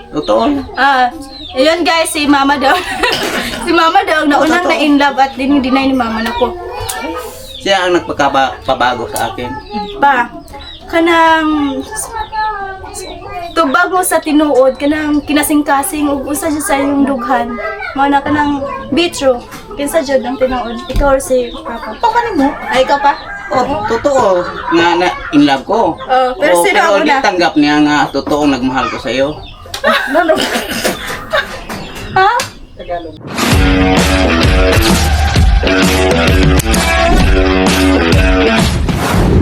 Totoo. Ayun guys, si Mama daw. Si Mama daw naunang na in love at dinideny ni Mama na ko. Siya ang nagpabago sa akin. Pa, kanang tubag mo sa tinuod, kanang kinasing-kasing ug usa siya sa iyong dughan. Mao na kanang bitro. Kinsa jud ang tinuod? Ikaw or si Papa? Papa mo? Ay, ikaw pa? Totoo nga na in love ko. Pero sino ang di una? tanggap niya nga totoo nagmahal ko sa iyo. Lalo. Ha? Tagalog.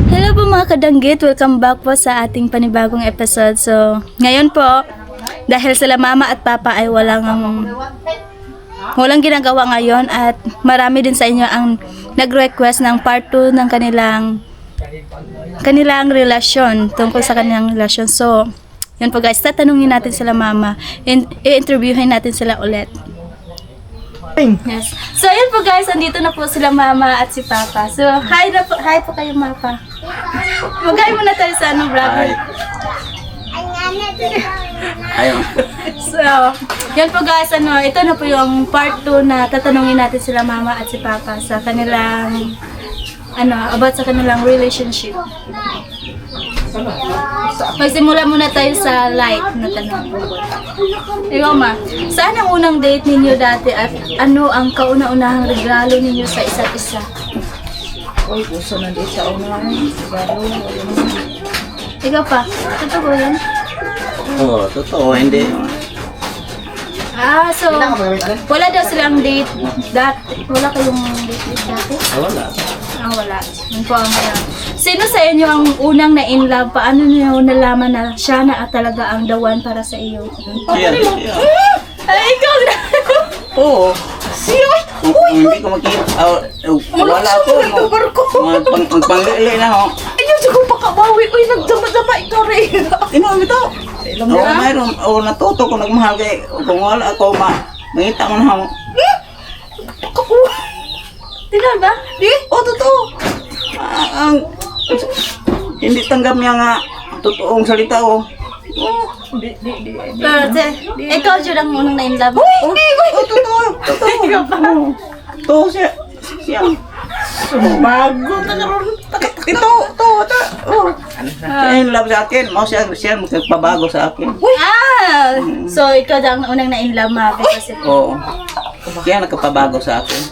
Hello po mga kadanggit, welcome back po sa ating panibagong episode. So, ngayon po, dahil sila Mama at Papa ay walang ginagawa ngayon at marami din sa inyo ang nag-request ng part 2 ng kanilang relasyon, tungkol sa kanilang relasyon. So, yun po guys, tatanungin natin sila Mama, i-interviewin natin sila ulit. Yes. So, yun po guys, andito na po sila Mama at si Papa. So, hi po kayo Mama. Mag-hi muna tayo sa vlog. Ayun. So, yan po guys, ito na po yung part 2 na tatanungin natin sila Mama at si Papa sa kanilang, about sa kanilang relationship. Magsimula muna tayo sa light na tanong. Ikaw Ma, saan ang unang date ninyo dati at ano ang kauna-unahang regalo ninyo sa isa't isa? Uy, gusto na din sa una. Sigaro. Ikaw pa, totoo yan? Oo, totoo. Hindi. So, wala daw silang date dati. Wala kayong date dati? Wala. Wala. Yun po ang wala. Sino sa inyo ang unang na in love? Paano niyo nalaman na siya na talaga ang the one para sa iyo? Siya. Ay, ikaw na! Oo. Hindi ko makita. Wala ako. Magpanglili na ako. Ayun, siguro pakabawi. Uy, nagdama-dama ikaw rin. Ito. Mayroon. Natuto ko nagmahal kay. Kung wala ako, mangita mo na ako. Tingnan ba? Totoo. Hindi tanggap niya nga totoong salita ko. Pero, ikaw dyan ang unang na in love. Totoo. Ikaw pa. Totoo siya. Bago na karoon. Ito. Siya in love sa akin. Siya magpabago sa akin. So ikaw dyan ang unang na in love, Ma. Kasi, Oo. Siya nagpabago sa akin.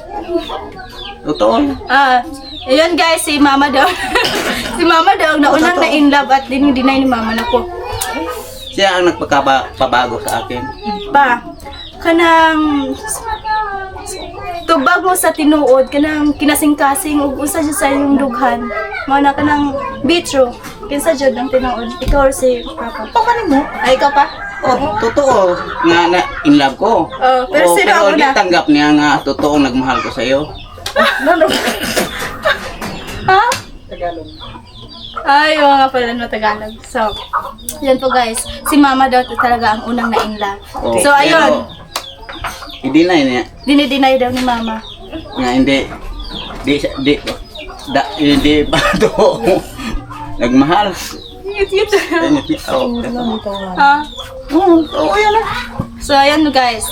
Totoo. ayun guys, si Mama daw. Si Mama daw naunang na in love at dinideny ni Mama na ko. Siya ang nagpabago sa akin. Pa, kanang tubag mo sa tinuod, kanang kinasing-kasing ug usa siya sa iyong dughan. Mao na kanang bitro. Kinsa jud ang tinuod? Ikaw or si Papa? Papa mo? Ay, ikaw pa? Totoo nga na in love ko. Pero sino ang di una? tanggap niya nga totoong nagmahal ko sa iyo. Lalo. Ha? Tagalog. Ay, oo nga pala no Tagalog. So, yan po guys. Si Mama daw talaga ang unang na in love. So, ayun. I-deny niya. Dinideny daw ni Mama. Nga hindi ba ito nagmahal. Cute. Ha? Ha? Oo, yan lang. So, ayan guys.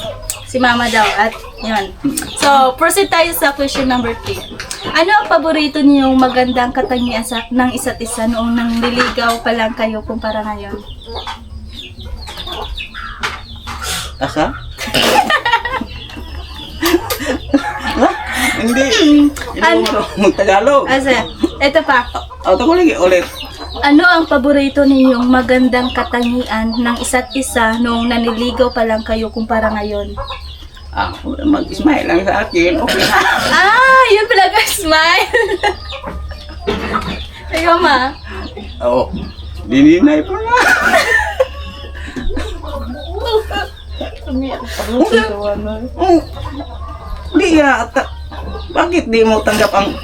Si Mama daw. At yun. So, proceed tayo sa question number 3. Ano ang paborito niyong magandang katangian ng isa't isa noong nangliligaw pa lang kayo kumpara ngayon? Asa? Hindi. Hindi mo mag-Tagalog. Asa, eto pa. Ito ko lagi ulit. Ano ang paborito ninyong magandang katangian ng isa't isa noong naniligaw pa lang kayo kumpara ngayon? Mag-smile lang sa akin. Okay na. Yun pala smile. Ikaw Ma. Oo. Dininay pa nga. Hindi nga. Bakit di mo tanggap ang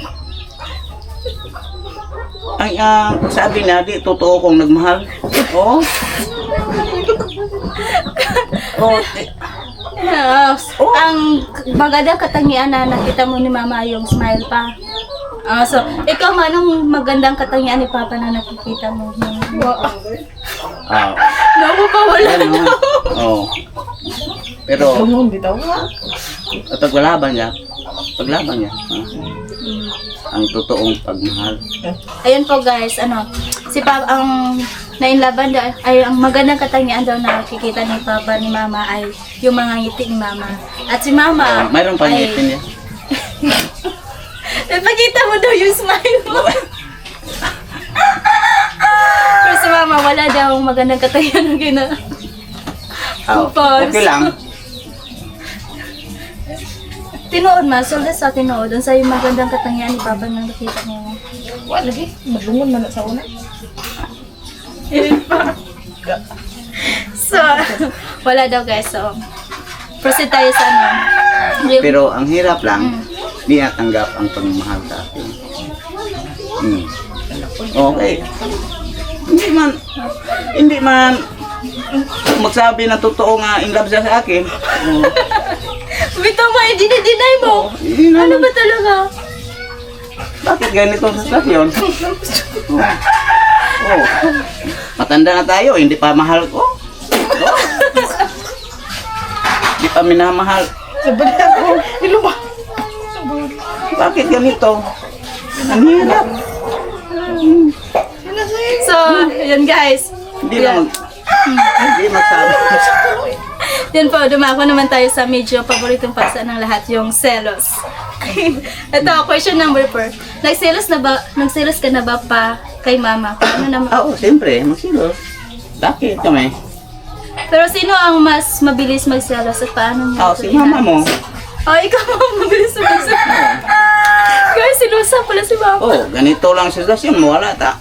sabi na di totoo kong nagmahal? Oo. Ang magandang katangian na nakita mo ni Mama yung smile pa. So, ikaw man, anong magandang katangian ni Papa na nakikita mo? Naku pa, wala Ano? daw. Oo. Pero Lungon bitaw nga. paglaban niya, ang totoong pagmahal. Ayun po guys, ano, si Papa, ang nainlaban daw, ay ang magandang katangian daw na nakikita ni Papa ni Mama ay yung mga ngiti ni Mama. At si Mama, Mayroon pa ngitin niya. Ipakita mo daw yung smile mo. Pero si Mama, wala daw magandang katangian na Okay lang. Tinuod ma, sulda sa tinuod. Ang sa'yo magandang katangian ni Papa nang nakita niya. Wa lagi. Maglungon man na sa una. So, wala daw guys. So, proceed tayo sa ano. Yung- Pero ang hirap lang, di natanggap ang pagmamahal sa akin. Okay. Hindi man magsabi na totoo nga in love siya sa akin. Bitaw mo, i-deny mo. Hindi na. Ano ba talaga? Bakit ganito sa stasyon? Oh. Matanda na tayo, hindi pa mahal ko. Hindi pa minamahal. Sabi ako. Iluma. Bakit ganito? Ang hirap. So, yun guys. Hindi na hindi magsabi. Yan po, dumako naman tayo sa medyo paboritong paksa ng lahat, yung selos. Ito, question number 4. Nagselos ka na ba pa kay Mama? Ano naman? Oo, siyempre, magsilos. Bakit kami? Pero sino ang mas mabilis magselos at paano mo? Si mama mo. Oh, ikaw ang mabilis magselos. Guys, sinusa pala si Mama. Oh, ganito lang sa stasyon mo, wala ta.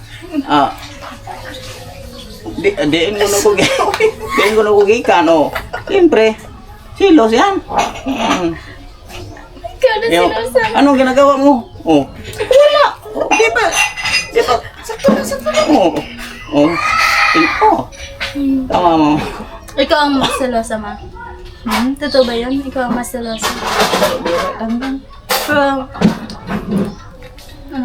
Diin ko na kugikan, oh. Siyempre, silos yan. Ikaw na Yo, sinusa. anong ginagawa mo? Oh, wala. Oh, di ba? Sakto na. Oh, tama mo. Ikaw ang mas selosa, Ma. Totoo ba yun? Ikaw ang mas selosa. Pero,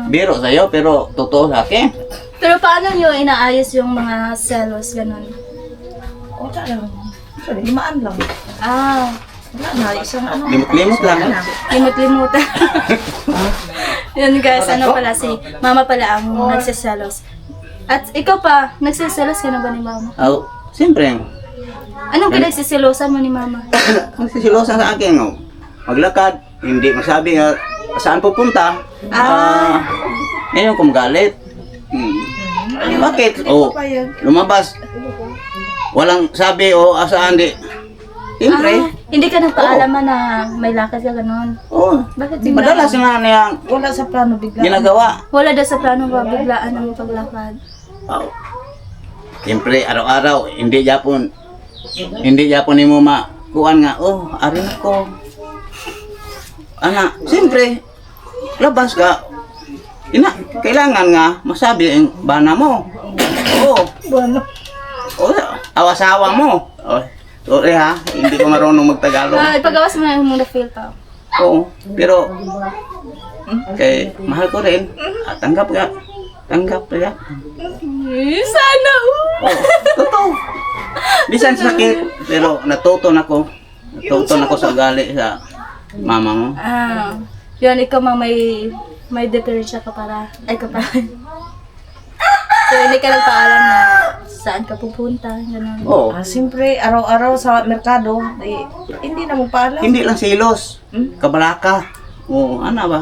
Biro sa'yo, pero totoo sa akin. pero paano nyo inaayos yung mga selos, ganun? Wala lang. Limaan lang. Ah, Wala na. Isang ano. Limot-limot lang. limot-limutan. Yun guys, ano pala si Mama pala ang nagsiselos. At ikaw pa, nagsiselos ka na ba ni Mama? Oh, siyempre. Anong pinagsisilosan mo ni Mama? Ang sisilosan sa akin, oh. Maglakad, hindi masabi nga saan pupunta. Ngayon kung galit. Bakit? Oh, lumabas. Walang sabi, oh, asaan di. Siyempre. Hindi ka nagpaalaman na may lakad ka ganun. Oh, Bakit biglaan? madalas na niya Wala sa plano bigla. ginagawa. Wala daw sa plano ba biglaan ang paglakad? Oh. Siyempre, araw-araw, hindi Japon ni mo makuan nga, oh, arin ako. Ana, siyempre, labas ka. Kailangan nga masabi ang bana mo. Oo. Bueno. Oh, awasawa mo. Oh, sorry ha, hindi ko marunong magtagalog. Ipagawas mo yung muna feel pa. Oo, pero kay mahal ko rin. Tanggap ka. Sana Oh, totoo. Bisan sakit, pero natuto na ko sa ugali sa mama mo. Yun, ikaw ma may deterrensya ka para, ay ka para. So, hindi ka nagpaalam na saan ka pupunta, gano'n. Oo. Siyempre, araw-araw sa merkado, hindi na mo paalam. Hindi lang silos. Kabalaka. Oo, ano ba?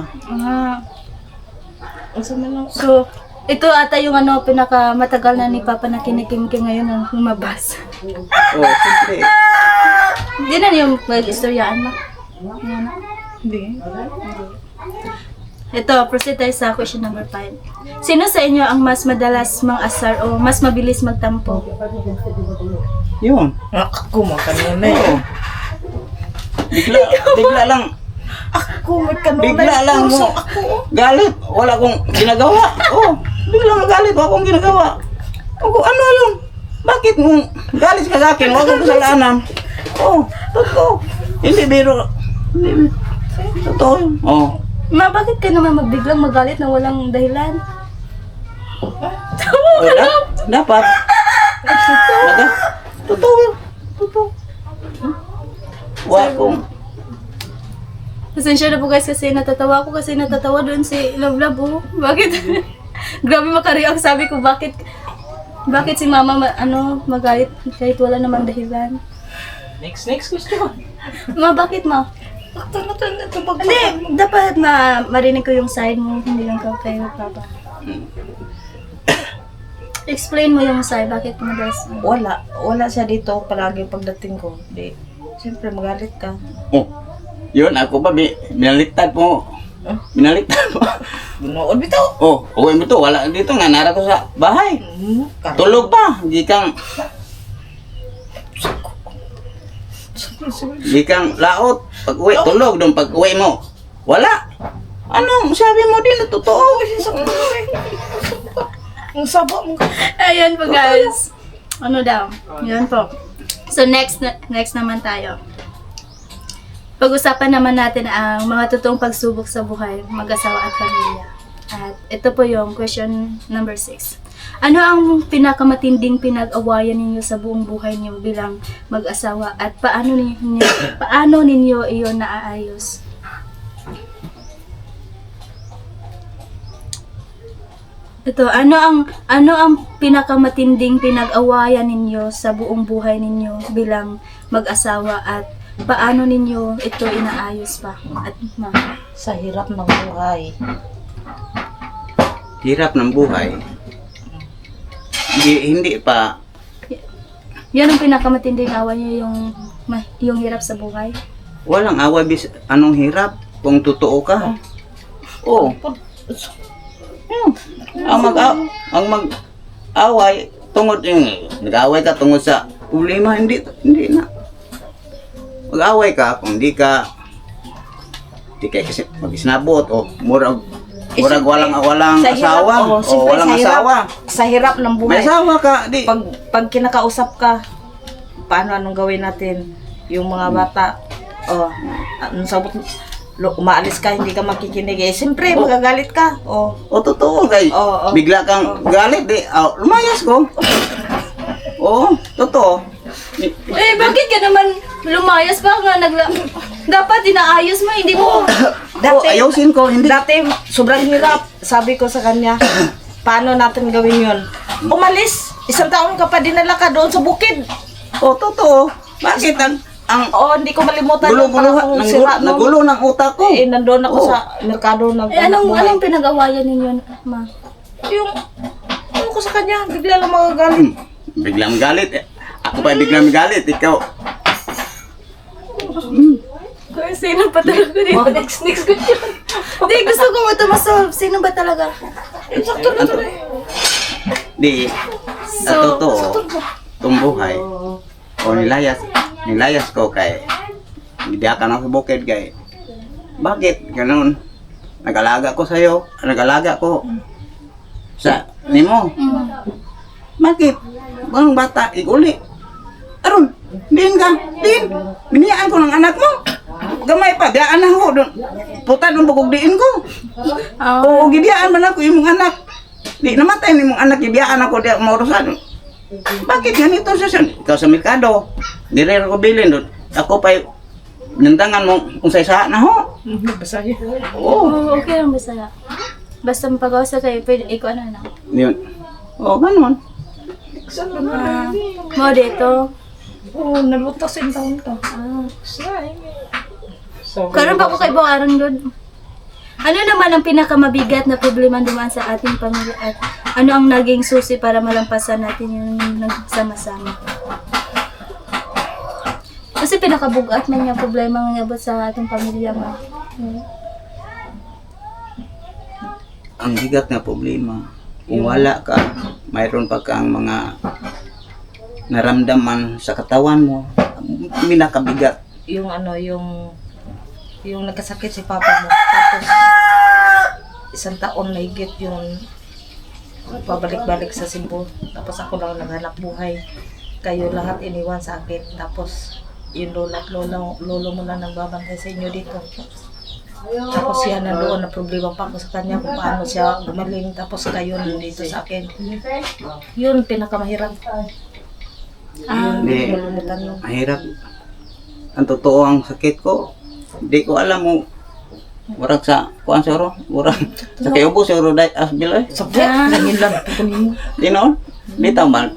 So, ito ata yung ano, pinakamatagal na ni Papa na kinikimkim ngayon ang lumabas. Oo, siyempre. Hindi na yung mag-istoryaan mo. Yan na. Hindi. Ito, proceed tayo sa question number 5. Sino sa inyo ang mas madalas mang-asar o mas mabilis magtampo? Yun. Ako mo kanunay. Oo. Bigla lang. Ako mo kanunay. Bigla lang mo. Galit. Wala akong ginagawa. Oh, bigla magalit. Wala akong ginagawa. Ako, ano yun? Bakit mo galit ka sa akin? Wala akong kasalanan. Oh, totoo. Hindi biro. Hindi. Totoo yun. Oh. Ma, bakit ka naman magbiglang magalit na walang dahilan? Dapat. Totoo. Totoo. Wa ko. Pasensya na po guys kasi natatawa ako kasi natatawa doon si Love Love oh. Bakit? Grabe makareact sabi ko bakit si mama magalit kahit wala namang dahilan. Next question. Ma, bakit ma? Hindi, dapat marinig ko yung side mo, hindi lang kayo papa. Explain mo yung side, bakit mo guys? Wala siya dito palagi pagdating ko. Di, siyempre magalit ka. Oh. Yun, ako pa, binaliktad mo. Binaliktad mo. Bunood bitaw. Oh, uwi mo to, wala dito nga, nara ko sa bahay. Tulog pa, di kang laot. Pag uwi, tulog doon pag uwi mo. Wala. Anong sabi mo din, totoo. Ang sabo mo. Ayan po guys. Ano daw? Yan po. So next naman tayo. Pag-usapan naman natin ang mga totoong pagsubok sa buhay, mag-asawa at pamilya. At ito po yung question number 6. Ano ang pinakamatinding pinag-awayan ninyo sa buong buhay niyo bilang mag-asawa at paano ninyo iyon naaayos? Ito, ano ang pinakamatinding pinag-awayan ninyo sa buong buhay ninyo bilang mag-asawa at paano ninyo ito inaayos pa? At Sa hirap ng buhay. Hirap ng buhay. Hindi pa. yan ang pinakamatinding away niyo yung hirap sa buhay? Walang away anong hirap kung totoo ka. Oo. Ang mag-away tungod nag-away ka tungod sa problema, hindi na. Mag-away ka kung di ka kasi mag-isnabot o murag walang asawa o walang asawa. Sa hirap ng buhay. May asawa ka, di. Pag kinakausap ka, anong gawin natin? Yung mga bata, anong sabot, umaalis ka, hindi ka makikinig. Siyempre, magagalit ka. O totoo, kay bigla kang galit, di. Lumayas ko. Totoo. Bakit ka naman lumayas pa nga dapat inaayos mo, hindi mo. Ayusin ko, hindi. Dati, sobrang hirap. Sabi ko sa kanya, paano natin gawin yun? Umalis. 1 taon ka pa dinala ka doon sa bukid. Totoo. Bakit Hindi ko malimutan yung panahong sira nun. nagulo ng utak ko. Nandun ako sa merkado Anong pinag-awayan ninyo, ma? Ano ko sa kanya, bigla lang magagalit. Biglang galit. Ako pa biglang galit. Ikaw. Sino ba talaga dito? Next question. Hindi, gusto ko ito masolve. Sino ba talaga? Sakto na to eh. Di. Sa totoo. Itong buhay. Nilayas ko kay hindi ka na sa bukid kay bakit ganun? Nag-alaga ko sa'yo. Nag-alaga ko sa nimo. Bakit? Ang bata, iguli. Aron, din ka. Biniyaan ko ng anak mo. Gamay pa, biyaan ako doon. Puta doon pagugdiin ko. Oo, gibiyaan man ako yung mga anak. Di namatay ni mong anak, gibiyaan ako di maurusan. Bakit ganito siya? Ikaw sa merkado. Dire ko bilin doon. Ako pa nandangan mo kung sa na ho. Basahin. Oo, okay lang basta. Basta mapag-ausap kayo, pwede ikaw na. Yun. Ganun. Mo dito. Nalutas yung taon to. Karon ba ko kay Buaran doon? Ano naman ang pinakamabigat na problema dumaan sa ating pamilya at ano ang naging susi para malampasan natin yung nagsama-sama? Kasi pinakabugat man yung problema ng abot sa ating pamilya mo. Ang bigat na problema. Kung wala ka, mayroon pa kang mga naramdaman sa katawan mo, minakabigat. Yung nagkasakit si papa mo, tapos 1 taon na higit yung pabalik-balik sa Cebu, tapos ako lang naghanap buhay, kayo lahat iniwan sa akin, tapos yung lola at lolo mo lang nagbabantay sa inyo dito, tapos siya nandoon na problema pa ako sa kanya kung paano siya gumaling, tapos kayo nandito sa akin, yun pinakamahirap. Hindi, mahirap. ang totoo ang sakit ko. Di ko alam mo. Murag sa kuan soro, murag sa kayo po soro dai asbil ay. Sakit, nangin lang. Kunin mo. Tinon? Di man.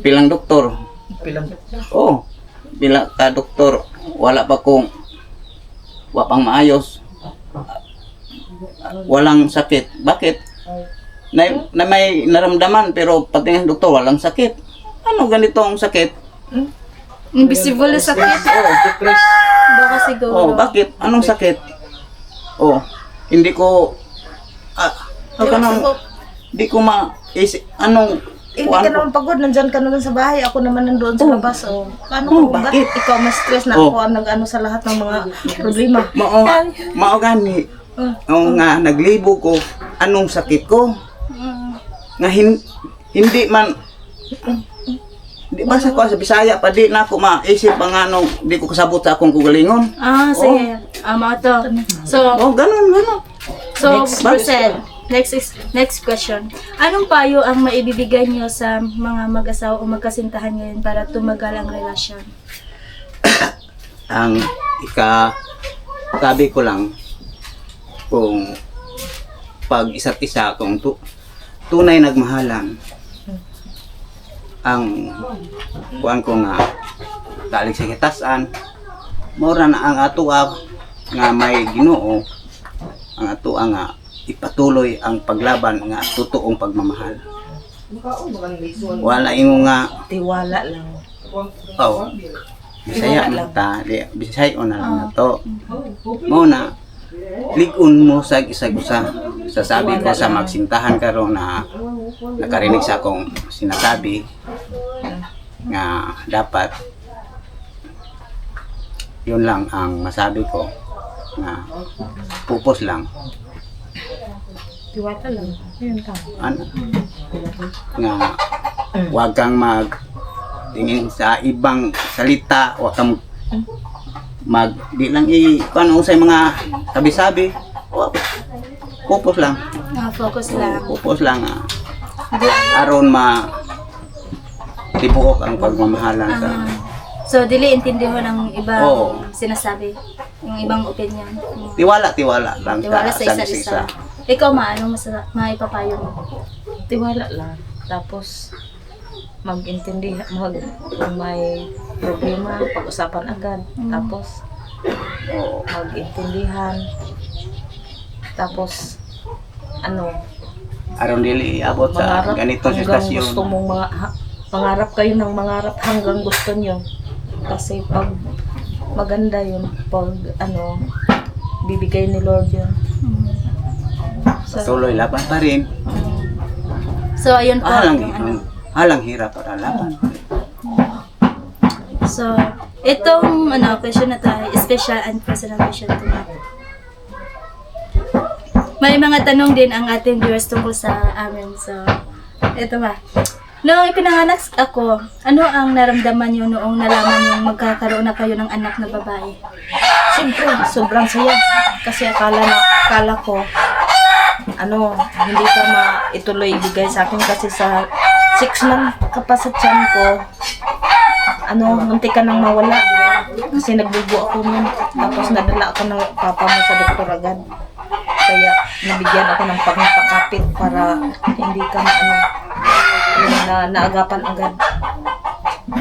Bilang doktor. Pilang. Oh, bilang ka doktor, wala pa kong wapang maayos. Walang sakit. Bakit? Na may naramdaman pero pati ng doktor walang sakit. Ano ganito ang sakit? Invisible na sakit. Baka siguro. Oh, bakit? Anong sakit? Oh, hindi ko hindi ko maisip anong Hindi kuwan ka ko. naman pagod, nandyan ka naman sa bahay, ako naman nandoon sa labas. Oh. Paano Oh, ko? bakit? Bakit ikaw mas stress na Oh. ako ang nag-ano sa lahat ng mga problema? Mao gani. Oh, nga naglibo ko anong sakit ko. Nga hindi man di ba sa ko sa Bisaya pa di na ako maisip ang ano di ko kasabot sa akong kugalingon. Sige. Mga to. So, Oh, ganun. so proceed. Next question. Anong payo ang maibibigay niyo sa mga mag-asawa o magkasintahan ngayon para tumagal ang relasyon? Ang sabi ko lang kung pag isa't isa kung tunay nagmahalan ang kuan ko nga talig sa kitasan mura na ang atua nga may Ginoo ang atua nga ipatuloy ang paglaban nga totoong pagmamahal wala imo nga Tiwala lang. oh Bisaya man ta di Bisaya na lang na to mo na ligon mo sa isa-isa sasabi ko sa magsintahan karon na nakarinig sa akong sinasabi nga dapat yun lang ang masabi ko na pupos lang Tiwala lang. Ayun ka. ano nga wag kang tingin sa ibang salita wag kang di lang paano sa mga sabi-sabi pupos lang Focus lang. pupos lang aron tibuok ang pagmamahalan sa So, dili intindihan ang ibang Oo. sinasabi, yung ibang opinion. tiwala lang Tiwala sa isa't isa. Ikaw, anong maipapayo mo? Tiwala lang. Tapos, mag-intindi, kung may problema, pag-usapan agad. Tapos, Oo. mag-intindihan. Tapos, aron dili abot sa mangarap ganitong hanggang sitwasyon gusto mong mangarap kayo ng mangarap hanggang gusto nyo. Kasi pag maganda yun, pag bibigay ni Lord yun. patuloy laban pa rin So, ayun po. halang hirap para laban So, itong question na tayo, special and personal question to me. May mga tanong din ang ating viewers tungkol sa amin. So, ito ba? Noong ipinanganak ako, ano ang naramdaman niyo noong nalaman niyo magkakaroon na kayo ng anak na babae? Siyempre, sobrang saya. Kasi akala ko, hindi ka maituloy ibigay sa akin kasi sa 6 months ka pa sa tiyan ko, munti ka nang mawala. Kasi nagbubo ako nun. Tapos nadala ako ng papa mo sa doktor agad. Kaya nabigyan ako ng pangpakapit para hindi ka naagapan agad.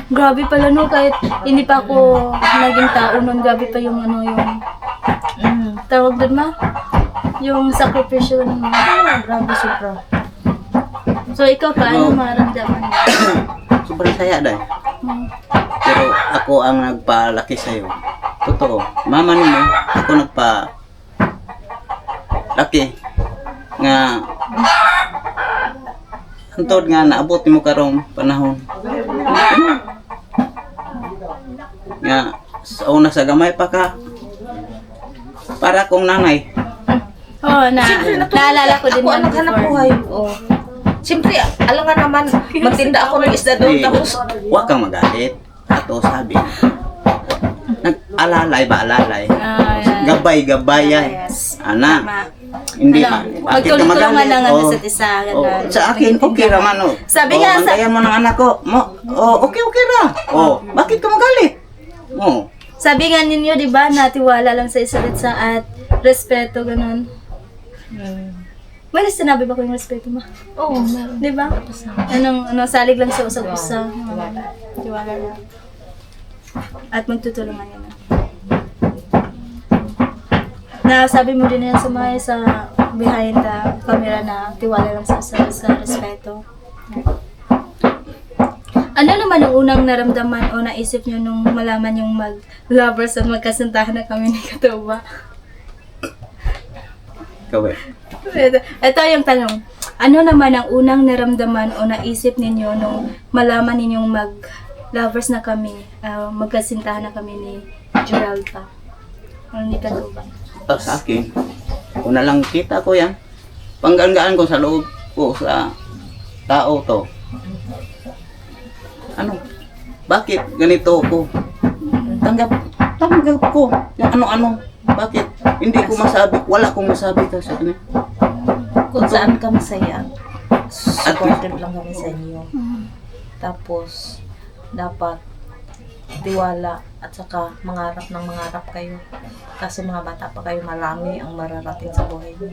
Grabe pala no, kahit hindi pa ako naging tao nun, grabe pa yung yung tawag doon yung sakripisyo ng Grabe, sobra. So ikaw, paano maramdaman mo? sobrang saya dahil pero ako ang nagpalaki sa'yo totoo mama nimo ako nagpalaki nga antod nga naabot nimo karong panahon nga sa una sa gamay pa ka para kong nanay. Naalala ko din Ako yan ang hanap before. buhay. Siyempre, alam nga naman, magtinda ako ng isda doon. Tapos, Huwag kang magalit. Ato sabi. Nag-alalay ba alalay? Yan. Gabay-gabay yan. Yes. Ana. Tama. Hindi Ano, ba? Bakit ka magtulong-tulungan magalit? lang ang Oh. isa't isa. Oh, Ganun. sa akin, okay raman oh. Sabi nga, bantayan mo ng anak ko. Okay ra. Bakit ka magalit? Oh. sabi nga ninyo, di ba, na tiwala lang sa isa't isa at respeto, ganun. May sinabi ba ko yung respeto mo? Oo, meron. Di ba? Salig lang sa usap-usap. Tiwala lang. At magtutulungan yun. Na sabi mo din yan sa mga sa behind the camera na tiwala lang sa respeto. Ano naman ang unang naramdaman o naisip nyo nung malaman yung mag-lovers at magkasintahan na kami ni Katuba? Ikaw eh. Ito yung tanong. Ano naman ang unang naramdaman o naisip ninyo nung malaman ninyong mag-lovers na kami, magkasintahan na kami ni Geralda? Ano ni Katuba? Sa akin, una lang kita ko yan. Panggaan ko sa loob ko sa tao to. Ano? Bakit ganito ko? Tanggap ko. Yung ano-ano. Bakit? Hindi ko masabi. Wala akong masabi ka sa kanya. Kung saan ka masaya, supportive lang kami sa inyo. Tapos, dapat tiwala at saka mangarap ng mangarap kayo. Kasi mga bata pa kayo, marami ang mararating sa buhay niyo.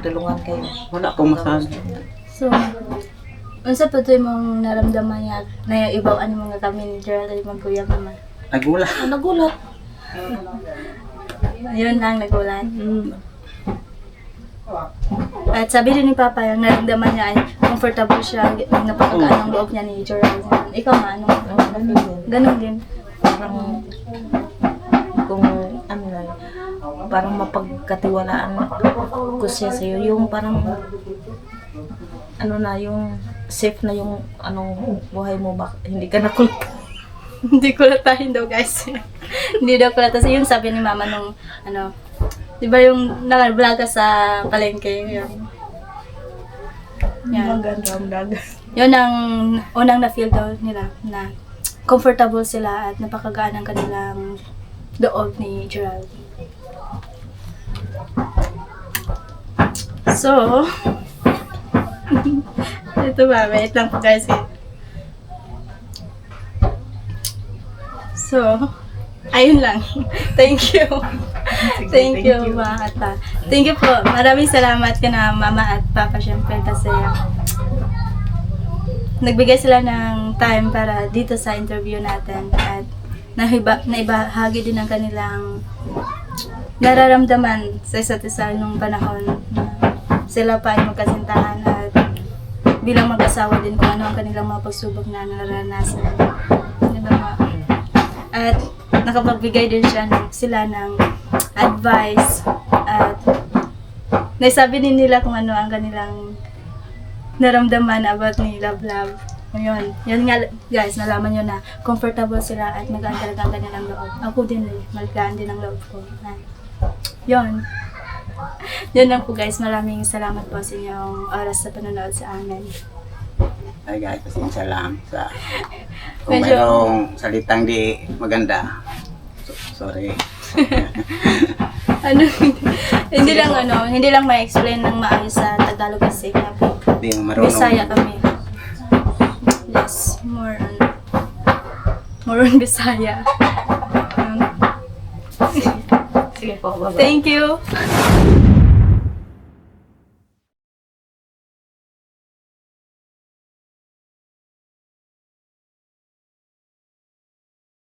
Tulungan kayo. Wala akong masabi. So, unsa pa ito mong naramdaman niya na yung ibaw ano mga kami ni Gerald ay magkuyang naman? Nagula. Nagulat. Yun lang, nagulat. At sabi rin ni Papa, yung naramdaman niya ay comfortable siya, napakagaan ang loob niya ni Gerald. Ikaw nga, ganun din. Parang, kung ano na, parang mapagkatiwalaan ko siya sa'yo. Yung parang, ano na, yung safe na yung anong buhay mo, hindi ka nakulit. Hindi kulatahin daw guys. Hindi daw kulatahin. Yung sabi ni Mama nung, di ba yung naka-vlog ka sa palengke? Yun. Yun ang unang na-feel daw nila na comfortable sila at napakagaan ang kanilang loob ni Gerald. So, ito ba? Wait lang po guys. So, ayun lang. Thank you. Thank you, Ma at Pa. Thank you po. Maraming salamat ka na Mama at Papa syempre kasi nagbigay sila ng time para dito sa interview natin at naibahagi din ang kanilang nararamdaman sa isa't isa nung panahon na sila pa ay magkasintahan at bilang mag-asawa din kung ano ang kanilang mga pagsubok na naranasan. Diba ma? At nakapagbigay din sila ng advice at naisabi din nila kung ano ang kanilang naramdaman about ni Love. Yun nga guys, nalaman nyo na comfortable sila at magaan talaga ang kanilang loob. Ako din magaan din ang loob ko. Yun lang po guys, maraming salamat po sa inyong oras sa panonood sa amin. Ay guys, pasensya lang sa kung mayroong salitang di maganda. Sorry. Hindi lang ma-explain ng maayos sa Tagalog kasi nga po. Di marunong. Bisaya kami. Yes, more on Bisaya. Sige po, bye-bye. Thank you.